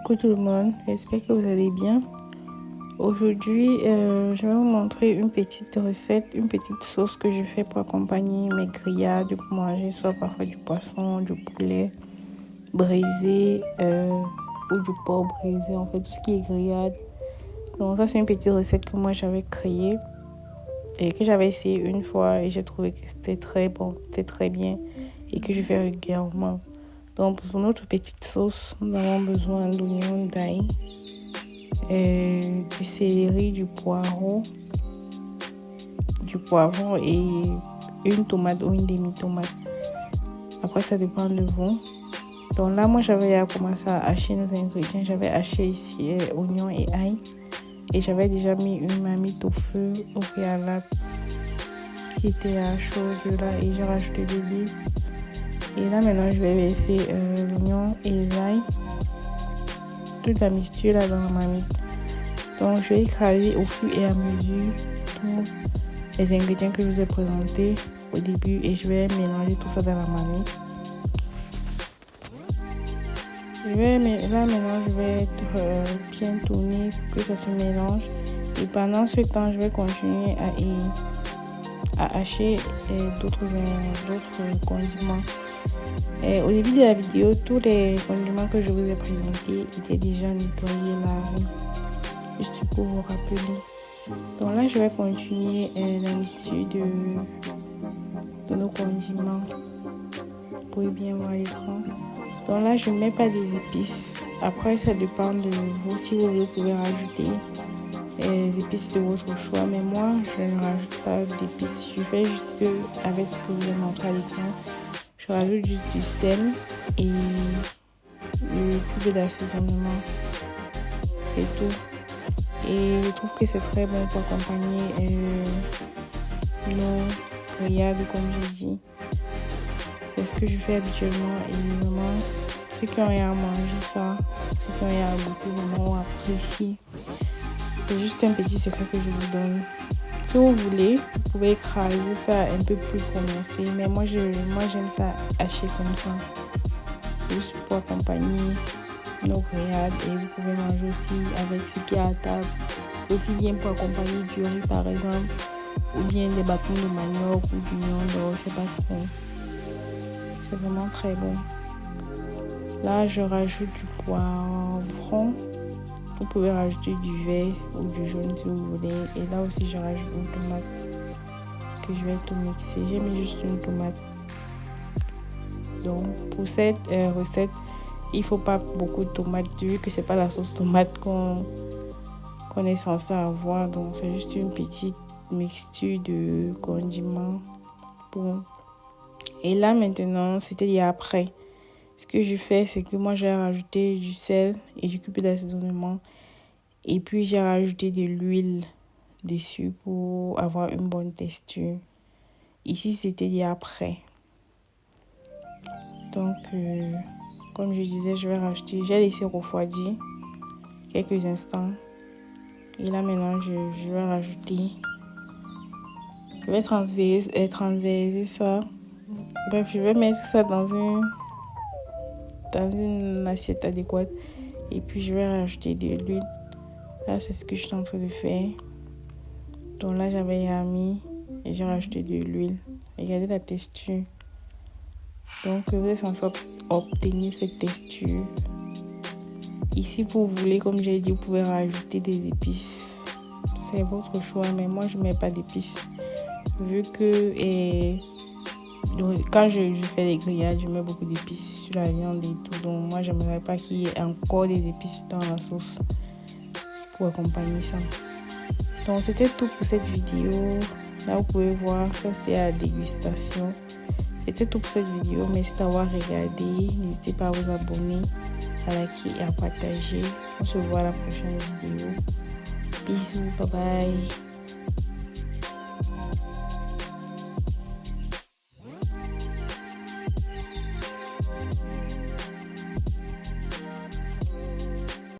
Coucou tout le monde, j'espère que vous allez bien. Aujourd'hui, je vais vous montrer une petite recette, une petite sauce que je fais pour accompagner mes grillades, pour manger soit parfois du poisson, du poulet braisé ou du porc braisé, en fait tout ce qui est grillade. Donc ça c'est une petite recette que moi j'avais créée et que j'avais essayé une fois et j'ai trouvé que c'était très bon, c'était très bien et que je fais régulièrement. Donc pour notre petite sauce, nous avons besoin d'oignons, d'ail, du céleri, du poivron et une tomate ou une demi-tomate. Après ça dépend de vous. Donc là moi j'avais commencé à hacher nos ingrédients. J'avais haché ici oignons et ail et j'avais déjà mis une marmite au feu au préalable qui était à chaud là et j'ai rajouté de l'huile. Et là maintenant je vais laisser l'oignon et l'ail, toute la mixture là dans la marmite. Donc je vais écraser au fur et à mesure tous les ingrédients que je vous ai présentés au début et je vais mélanger tout ça dans la marmite. Là maintenant je vais bien tourner pour que ça se mélange et pendant ce temps je vais continuer à hacher d'autres condiments. Au début de la vidéo, tous les condiments que je vous ai présentés étaient déjà nettoyés, lavés, juste pour vous rappeler. Donc là, je vais continuer la mixture de nos condiments. Vous pouvez bien voir l'écran. Donc là, je ne mets pas des épices. Après, ça dépend de vous. Si vous voulez, vous pouvez rajouter les épices de votre choix. Mais moi, je ne rajoute pas d'épices. Je fais juste avec ce que vous avez montré à l'écran. Je rajoute juste du sel et le cube d'assaisonnement. C'est tout. Et je trouve que c'est très bon pour accompagner nos grillades, comme je dis. C'est ce que je fais habituellement et vraiment, ceux qui ont rien à manger ça, ceux qui ont rien à goûter, vraiment apprécient. C'est juste un petit secret que je vous donne. Si vous voulez, vous pouvez écraser ça un peu plus prononcé, mais moi j'aime ça haché comme ça, juste pour accompagner nos grillades et vous pouvez manger aussi avec ce qui est à table, aussi bien pour accompagner du riz par exemple, ou bien des bâtons de manioc ou du viande, c'est pas trop. C'est vraiment très bon. Là je rajoute du poivron. Vous pouvez rajouter du vert ou du jaune si vous voulez. Et là aussi, je rajoute une tomate que je vais tout mixer. J'ai mis juste une tomate. Donc, pour cette recette, il ne faut pas beaucoup de tomates vu que ce n'est pas la sauce tomate qu'on est censé avoir. Donc, c'est juste une petite mixture de condiments. Bon. Et là, maintenant, c'est-à-dire après. Ce que je fais, c'est que moi, j'ai rajouté du sel et du cube d'assaisonnement. Et puis, j'ai rajouté de l'huile dessus pour avoir une bonne texture. Ici, c'était dit après. Donc, comme je disais, je vais rajouter. J'ai laissé refroidir quelques instants. Et là, maintenant, je vais rajouter. Je vais transverser ça. Bref, je vais mettre ça dans une assiette adéquate et puis je vais rajouter de l'huile. Là c'est ce que je suis en train de faire. Donc là j'avais mis et j'ai rajouté de l'huile. Regardez la texture. Donc vous êtes censé obtenir cette texture. Ici vous voulez, comme j'ai dit, vous pouvez rajouter des épices. C'est votre choix, mais moi je mets pas d'épices vu que quand je fais les grillades, je mets beaucoup d'épices sur la viande et tout. Donc moi, j'aimerais pas qu'il y ait encore des épices dans la sauce pour accompagner ça. Donc c'était tout pour cette vidéo. Là, vous pouvez voir, ça c'était à la dégustation. C'était tout pour cette vidéo. Merci d'avoir regardé. N'hésitez pas à vous abonner, à liker et à partager. On se voit à la prochaine vidéo. Bisous, bye bye.